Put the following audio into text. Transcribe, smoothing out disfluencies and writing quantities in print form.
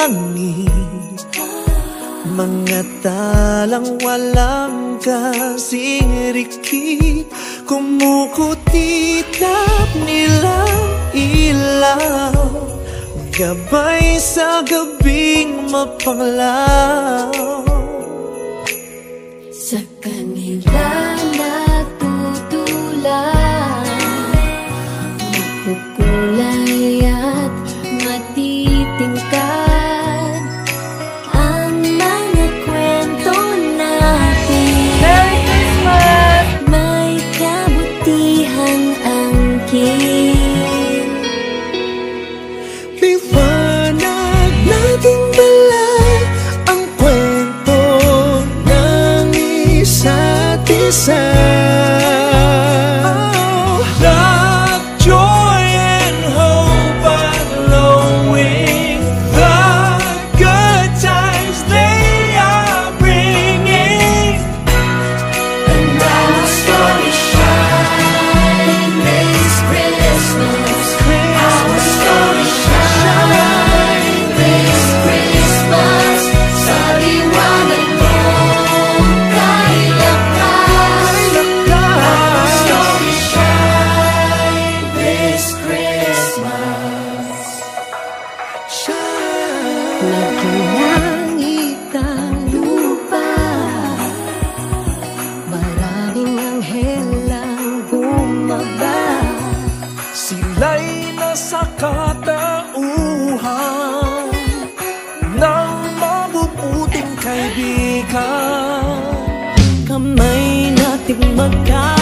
langit, mga talang walang kasing rikit, kumukutitap nilang ilaw, gabay sa gabing mapanglaw. Sa kanila natutulan, makukulay at matitingkad ang mga kwento natin. Merry Christmas! May kabutihan angkin, liwanag nating dala ang kwento ng isa't isa. Love, joy, and hope are flowing. The good times they are bringing, and our story shine this Christmas. Our story shine this Christmas. Sa liwanag mong kailakas, our story shine this Christmas. Nagkulangit ang lupa, maraming anghel ang bumaba. sila'y nasa katauhan ng mabubuting kaibigan. Kamay nating magka